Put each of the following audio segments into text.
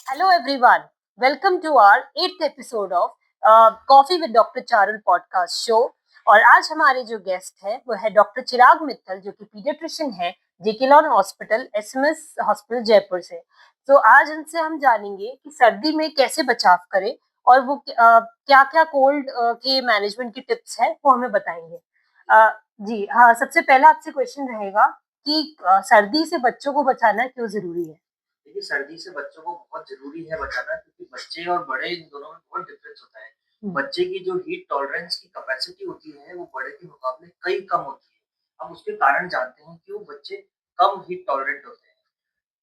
Hello everyone. Welcome to our 8th episode of Coffee with Dr. Charul podcast show. और आज हमारे जो guest है वो है डॉक्टर चिराग मित्तल, जो कि पीडियाट्रिशियन है JK Lon hospital, SMS hospital Jaipur से। तो आज इनसे हम जानेंगे कि सर्दी में कैसे बचाव करें और वो क्या क्या कोल्ड के मैनेजमेंट की टिप्स है वो हमें बताएंगे। जी हाँ, सबसे पहला आपसे क्वेश्चन रहेगा कि सर्दी से बच्चों को बचाना क्यों जरूरी है। देखिए, सर्दी से बच्चों को बहुत ज़रूरी है बचाना, क्योंकि बच्चे और बड़े इन दोनों में बहुत डिफरेंस होता है। बच्चे की जो हीट टॉलरेंस की कैपेसिटी होती है, वो बड़े के मुकाबले कई कम होती है। हम उसके कारण जानते हैं क्यों बच्चे कम हीट टॉलरेंट होते हैं।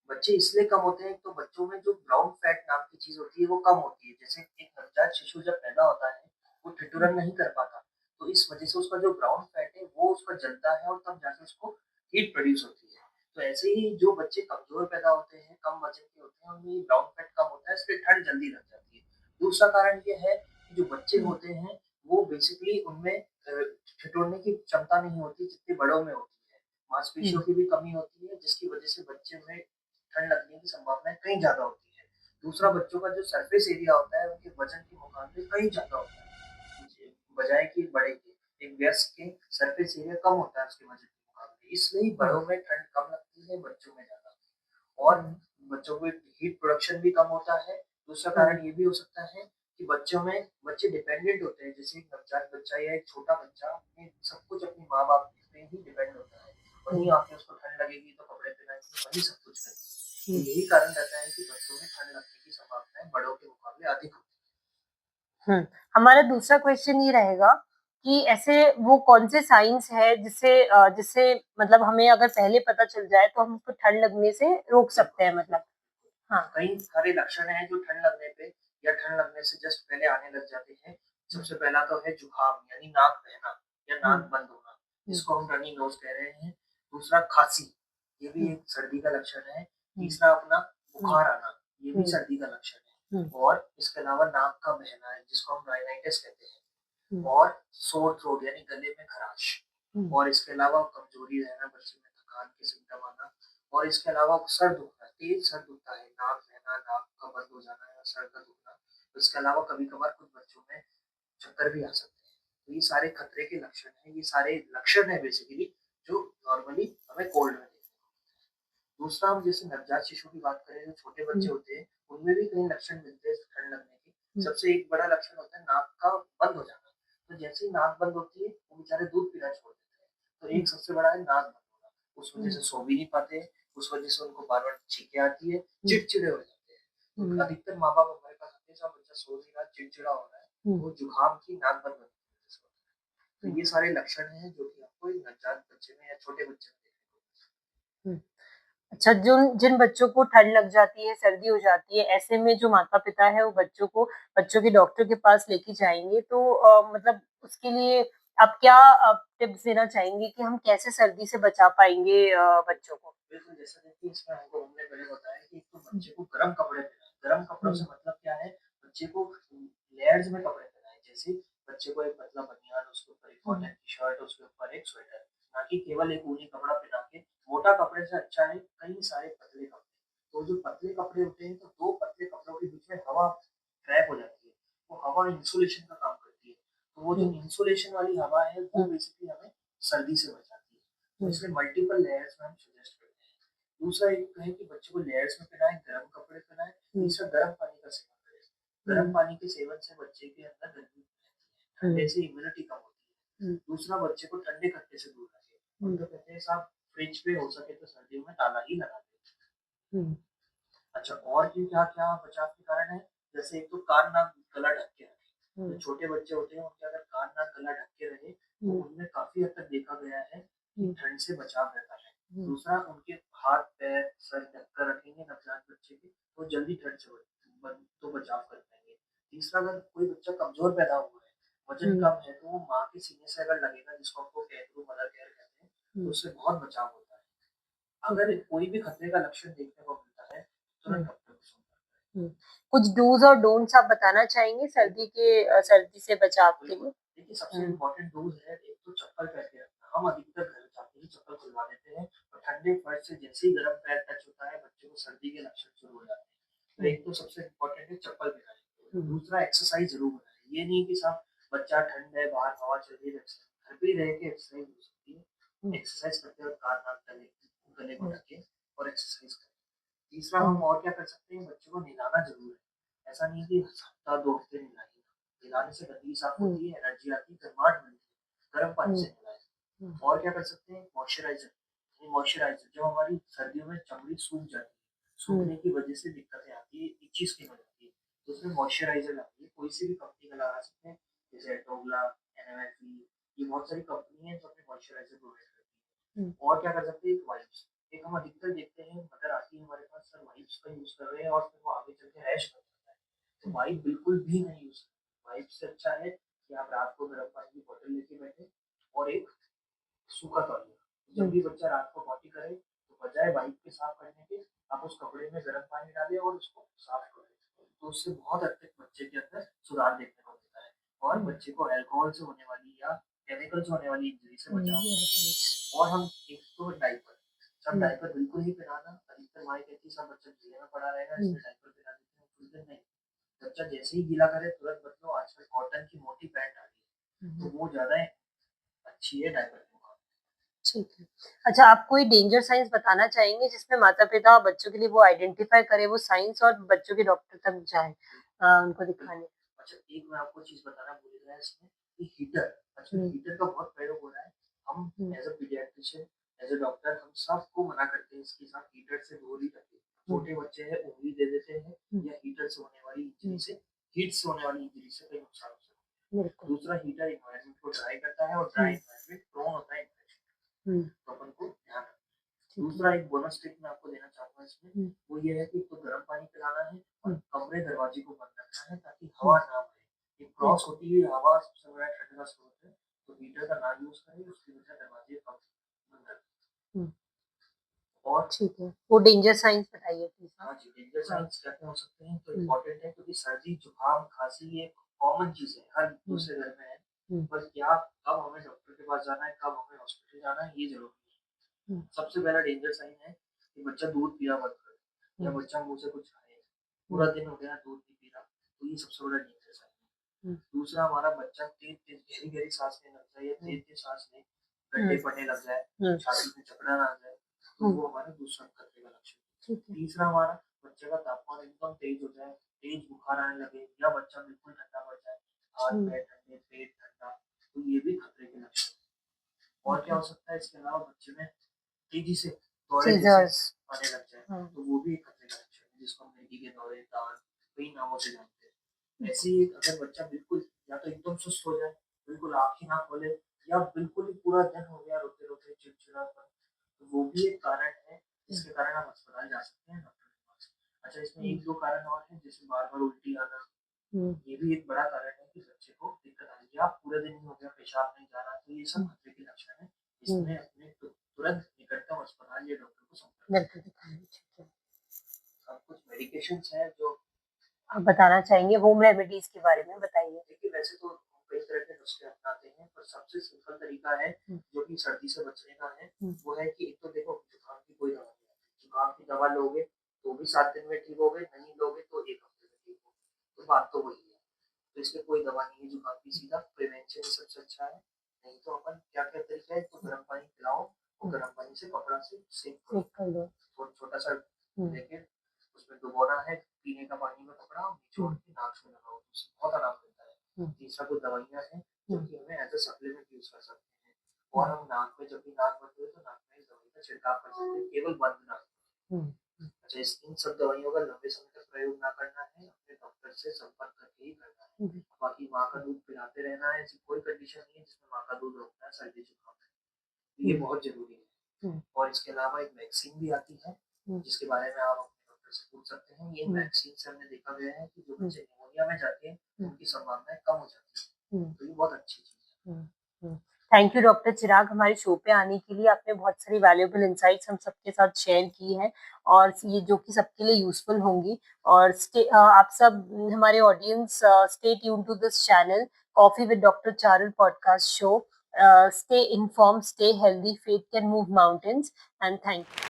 बच्चे इसलिए कम होते हैं, तो बच्चों में जो ब्राउन फैट नाम की चीज़ होती है, वो कम होती है। जैसे एक नवजात शिशु जब पैदा होता है, वो ठिठुरन नहीं कर पाता, तो इस वजह से उसका जो ब्राउन फैट है, वो उसका जलता है और तब जाके उसको हीट प्रोड्यूस होती है। तो ऐसे ही जो बच्चे कमज़ोर पैदा होते हैं, कम वज़न के होते हैं, उनमें ब्राउन फैट कम होता है, इसलिए ठंड जल्दी लग जाती है। दूसरा कारण ये है कि जो बच्चे होते हैं, वो बेसिकली उनमें ठिठुरने की क्षमता नहीं होती, जितनी बड़ों में होती है। मांसपेशियों की भी कमी होती है, जिसकी वजह से बच्चे में ठंड लगने की संभावनाएँ कहीं ज़्यादा होती है। दूसरा, बच्चों का जो सरफेस एरिया होता है, उनके वज़न के मुकाबले कहीं ज़्यादा होता है। बजाय कि बड़े के, एक वयस्क के सरफेस एरिया कम होता है उसके वज़न के मुकाबले, इसलिए बड़ों में ठंड कम लगती है, बच्चों में ज़्यादा। और बच्चों में हीट प्रोडक्शन भी कम होता है। दूसरा कारण ये भी हो सकता है कि बच्चे डिपेंडेंट होते हैं। जैसे एक नवजात बच्चा या एक छोटा बच्चा अपने सब कुछ अपने माँ-बाप पे ही डिपेंड होता है। वहीं आके उसको ठंड लगेगी तो कपड़े पहनाएँगे, वही सब कुछ करेंगे। तो यही कारण रहता है कि बच्चों में ठंड लगने की संभावनाएँ बड़ों के मुकाबले अधिक होती हमारा दूसरा क्वेश्चन ये रहेगा कि ऐसे वो कौन से साइंस है जिससे मतलब हमें अगर पहले पता चल जाए तो हम उसको ठंड लगने से रोक है। सकते हैं मतलब। हाँ। कई सारे लक्षण हैं जो ठंड लगने पे या ठंड लगने से जस्ट पहले आने लग जाते हैं। सबसे पहला तो है जुकाम, यानी नाक बहना या नाक बंद होना, जिसको हम रनी नोज कह रहे हैं। दूसरा, खांसी, ये भी एक सर्दी का लक्षण है। तीसरा, अपना बुखार आना, ये भी सर्दी का लक्षण है। और इसके अलावा नाक का बहना है, जिसको हम राइनाइटिस कहते हैं। और सोर थ्रोट, यानी गले में खराश। और इसके अलावा कमजोरी रहना, बच्चे में थकान के सिम्टम आना। और इसके अलावा सर दुखना, तेज सर दुखता है, नाक बहना, नाक का बंद हो जाना या सर का दुखना। इसके अलावा कभी-कभार कुछ बच्चों में चक्कर भी आ सकते हैं। तो ये सारे खतरे के लक्षण हैं, ये सारे लक्षण हैं बेसिकली, जो नॉर्मली हमें कोल्ड में देखते हैं। दूसरा, हम जैसे नवजात शिशु की बात करें, जो छोटे बच्चे होते हैं, उनमें भी कई लक्षण मिलते हैं ठंड लगने के। सबसे एक बड़ा लक्षण होता है नाक का बंद हो जाना। तो जैसे ही नाक बंद होती है, वो बेचारे दूध पीना छोड़ देते हैं। तो एक सबसे बड़ा है नाक बंद होना। उस वजह से सो भी नहीं पाते हैं, उस वजह से उनको बार-बार छींकें आती है, चिड़चिड़े हो जाते हैं। तो अधिकतर माँ-बाप हमारे पास आते हैं, साहब बच्चा सो नहीं रहा, चिड़चिड़ा हो रहा है, वो जुकाम की नाक बंद होने की वजह से होता है। तो ये सारे लक्षण हैं जो कि आपको एक नवजात बच्चे में या छोटे बच्चे में देखने को मिलते हम्म। अच्छा, जिन जिन बच्चों को ठंड लग जाती है, सर्दी हो जाती है, ऐसे में जो माता-पिता है वो बच्चों के डॉक्टर के पास लेके जाएँगे, तो मतलब उसके लिए आप क्या टिप्स देना चाहेंगे कि हम कैसे सर्दी से बचा पाएँगे बच्चों को? बिल्कुल, जैसा देखिए इसमें हमको हमने पहले बताया कि एक तो बच्चे को गर्म कपड़े पहनाएँ। गर्म कपड़ों से मतलब क्या है, बच्चे को लेयर्स में कपड़े पहनाएँ। जैसे बच्चे को एक पतला बनियान, उसके ऊपर एक कॉटन की शर्ट, उसके ऊपर एक स्वेटर, ना कि केवल एक ऊनी कपड़ा पहना के। मोटा कपड़े से अच्छा है कई सारे पतले कपड़े। तो जो पतले कपड़े होते हैं, तो 2 पतले कपड़ों के बीच में हवा ट्रैप हो जाती है। वो हवा इंसुलेशन का काम करती है। तो वो जो इंसुलेशन वाली हवा है, वो बेसिकली हमें सर्दी से बचाती है। तो इसलिए मल्टीपल लेयर्स में हम सजेस्ट करते हैं। दूसरा एक है कि बच्चे को लेयर्स में पहनाएँ, गर्म कपड़े पहनाएँ। तीसरा, गर्म पानी का सेवन करें। गर्म पानी के सेवन से बच्चे के अंदर गर्मी रहती है, ठंडे से इम्यूनिटी कम होती है। दूसरा, बच्चे को ठंडे कट्टे से दूर रखें। हम तो कहते हैं साहब, फ्रिज पे हो सके तो सर्दियों में ताला ही लगा दें। अच्छा, और भी क्या-क्या बचाव के कारण है? जैसे एक तो कान, नाक, गला ढक के रखें। जो छोटे बच्चे होते हैं, उनके अगर कान, नाक, गला ढक के रहे, तो उनमें काफ़ी हद तक देखा गया है कि ठंड से बचाव रहता है। दूसरा, उनके हाथ, पैर, सर ढक कर रखेंगे नवजात बच्चे के, तो जल्दी ठंड से बचाव कर पाएँगे। तीसरा, अगर कोई बच्चा कमज़ोर पैदा हुआ है, वज़न कम है, तो वो माँ के सीने से अगर लगेगा, जिसको हम लोग कैंगरू मदर केयर कहते हैं, तो उससे बहुत बचाव होता है। अगर कोई भी खतरे का लक्षण देखने को मिलता है, तुरंत डॉक्टर को संपर्क करें। कुछ डूज़ और डोंट्स आप बताना चाहेंगे सर्दी से बचाव के बिल्कुल, लिए? देखिए सबसे इम्पोर्टेंट डोज़ है, एक तो चप्पल पहन के रखना। हम अधिकतर घर जाते ही चप्पल खुलवा देते हैं और ठंडे फर्श से जैसे ही गर्म पैर टच होता है, बच्चे को सर्दी के लक्षण शुरू हो जाते हैं। तो एक तो सबसे इम्पोर्टेंट है चप्पल पहनाने, दूसरा एक्सरसाइज ज़रूर कराएँ। ये नहीं कि साहब बच्चा ठंड है, बाहर हवा चल रही है, घर पे ही रह के एक्सरसाइज हो सकती है। एक्सरसाइज करते वक़्त कान नाक गले गले को ढकें और एक्सरसाइज करें। तीसरा हम और क्या कर सकते हैं, बच्चों को नहलाना ज़रूर है। ऐसा नहीं कि हफ्ता 2 हफ्ते नहलाइए। नहलाने से गंदगी साफ होती है, एनर्जी आती है, गर्माहट मिलती है। गर्म पानी से नहलाएँ। और क्या कर सकते हैं, मॉइस्चराइज़र। ये मॉइस्चराइज़र जब हमारी सर्दियों में चमड़ी सूख जाती है, सूखने की वजह से दिक्कतें आती है, इची स्किन हो जाती है, तो उसमें मॉइस्चराइज़र डालिए। कोई सी भी कंपनी का लगा सकते हैं, जैसे एटोगला, एनएमएफई, ये बहुत सारी कंपनी है जो अपने मॉइस्चराइज़र प्रोवाइड करती है। और क्या कर सकते हैं, एक वाइप्स। एक हम अधिकतर देखते हैं, मदर आती है हमारे पास, सर वाइप्स का यूज़ कर रहे हैं और फिर वो आगे चल के रैश बन जाता है। तो वाइप बिल्कुल भी नहीं यूज़ करें। वाइप से अच्छा है कि आप रात को गर्म पानी की बोतल लेके बैठें और एक सूखा तौलिया। जब भी बच्चा रात को पॉटी करे, तो बजाय वाइप के साफ करने के, आप उस कपड़े में गर्म पानी डालें और उसको साफ करें। तो उससे बहुत हद तक बच्चे के अंदर सुधार देखने को मिलता है और बच्चे को अल्कोहल से होने वाली या केमिकल से होने वाली इंजरी से बचाव। और हम एक तो डायपर, सब डायपर बिल्कुल ही पहनाना, अधिकतर माएँ कहती है सब बच्चा गीले में पड़ा रहेगा इसलिए डायपर पहना देते हैं, कुछ दिन नहीं। बच्चा जैसे ही गीला करे तुरंत बदलो। आजकल कॉटन की मोटी पैंट आ रही है, तो वो ज़्यादा अच्छी है डायपर के मुकाबले। ठीक है। अच्छा, आप कोई डेंजर साइंस बताना चाहेंगे जिसमें माता-पिता बच्चों के लिए वो आइडेंटिफ़ाई करें, वो साइंस और बच्चों के डॉक्टर तक जाएँ उनको दिखाने? अच्छा, एक मैं आपको चीज़ बताना भूल गया इसमें कि हीटर, आजकल हीटर का बहुत प्रयोग हो रहा है। हम as a paediatrician, as a doctor हम सबको मना करते हैं इसके साथ हीटर से दूर ही रखें। छोटे बच्चे हैं, उँगली दे देते हैं या हीटर से होने वाली इंजरी से, हीट से होने वाली इंजरी से कई नुकसान हो सकता है। दूसरा, हीटर एनवायरनमेंट को ड्राई करता है और ड्राई एनवायरनमेंट प्रोन होता है इन्फेक्शन, तो अपन को ध्यान रखना है। दूसरा एक बोनस टिप मैं आपको देना चाहूँगा इसमें, वो ये है कि तो गर्म पानी पिलाना है और कमरे दरवाजे को बंद रखना है ताकि हवा ना भरे। ये क्रॉस होती हुई हवा सबसे बड़ा ठंड का स्रोत है, तो हीटर का ना यूज़ करें, उसकी वजह दरवाजे कम बंद रखें। और ठीक है। वो डेंजर साइंस बताइए प्लीज़ आप। हाँ जी, डेंजर साइंस क्या-क्या हो सकते हैं, तो इम्पोर्टेंट है क्योंकि सर्दी, जुकाम, खाँसी ये कॉमन चीज़ है, हर दूसरे घर में है। पर क्या कब हमें डॉक्टर के पास जाना है, कब हमें हॉस्पिटल जाना है, ये ज़रूरी है। सबसे पहला डेंजर साइन है कि बच्चा दूध पिना बंद करे या बच्चा मुँह से कुछ खाए, पूरा दिन हो गया दूध नहीं पी रहा, तो ये सबसे बड़ा डेंजर साइन है। दूसरा, हमारा बच्चा तेज़-तेज़, गहरी-गहरी साँस लेने लग जाए या तेज़-तेज़ साँस ले, गड्ढे पड़ने लग जाए, छाती में जकड़न आ जाए, तो वो हमारा दूसरा खतरे का लक्षण है। तीसरा, हमारा बच्चे का तापमान एकदम तेज़ हो जाए, तेज़ बुखार आने लगे या बच्चा बिल्कुल ठंडा पड़ जाए, हाथ-पैर ठंडे, पेट ठंडा, तो ये भी खतरे के लक्षण हैं। और क्या हो सकता है इसके अलावा, बच्चे में तेज़ी से दौरे जैसे आने लग जाए, तो वो भी एक खतरे का लक्षण है, जिसको हम मिर्गी के दौरे, दान, कई नामों से जानते हैं। ऐसे ही अगर बच्चा बिल्कुल या तो एकदम सुस्त हो जाए, बिल्कुल आँख ही ना खोले या बिल्कुल ही पूरा दिन हो गया रोते-रोते, चिड़चिड़ापन, तो वो भी एक कारण है जिसके कारण आप अस्पताल जा सकते हैं डॉक्टर के पास। अच्छा, इसमें 1-2 कारण और हैं, जैसे बार-बार उल्टी आना, ये भी एक बड़ा कारण है कि बच्चे को दिक्कत आ रही है, या पूरे दिन ही हो गया पेशाब नहीं जा रहा, तो ये सब खतरे के लक्षण हैं। इसमें अपने तुरंत निकटतम अस्पताल या डॉक्टर को संपर्क करें। अब कुछ मेडिकेशंस हैं जो आप बताना चाहेंगे, होम रेमेडीज के बारे में बताइए। देखिए, वैसे तो कई तरह के नुस्खे अपनाते हैं, पर सबसे सिंपल तरीका है जो कि सर्दी से बचने का है, वो है कि एक तो देखो, जुकाम की कोई दवा नहीं है। जुकाम की दवा लोगे तो भी 7 दिन में ठीक होगे, नहीं लोगे तो 1 हफ्ते में ठीक होगे, तो बात तो वही है। तो इसमें कोई दवा नहीं है जुकाम की, सीधा प्रिवेंशन ही सबसे अच्छा है। नहीं तो अपन क्या-क्या तरीका है, तो गर्म पानी पिलाओ और गर्म पानी से कपड़ा से सेक कर लो। छोटा-सा लेके उसमें डुबोना है, पीने का पानी में कपड़ा निचोड़ के नाक में लगाओ, उससे बहुत आराम मिलता है। तीसरा, कुछ दवाइयाँ हैं जो कि हमें एज़ अ सप्लीमेंट यूज़ कर सकते हैं, और हम नाक में, जब भी नाक बंद हो तो नाक में इस दवाई का छिड़काव कर सकते हैं, केवल बंद नाक में। अच्छा, इन सब दवाइयों का लंबे समय तक प्रयोग ना करना है, अपने डॉक्टर से संपर्क करके ही करना है। बाकी माँ का दूध पिलाते रहना है, ऐसी कोई कंडीशन नहीं है जिसमें माँ का दूध रोकना है सर्दी जुकाम में, ये बहुत ज़रूरी है। और इसके अलावा एक वैक्सीन भी आती है, जिसके बारे में आप अपने डॉक्टर से पूछ सकते हैं। ये वैक्सीन से हमने देखा गया है कि जो बच्चे निमोनिया में जाते हैं, उनकी संभावनाएँ कम हो जाती हैं, तो ये बहुत अच्छी चीज़ है। थैंक यू डॉक्टर चिराग, हमारे शो पे आने के लिए। आपने बहुत सारी वैल्यूएबल इनसाइट्स हम सबके साथ शेयर की हैं और ये जो कि सबके लिए यूज़फुल होंगी। और आप सब हमारे audience, stay tuned to this channel coffee with doctor Charul podcast show. Stay informed, stay healthy, faith can move mountains, and thank you.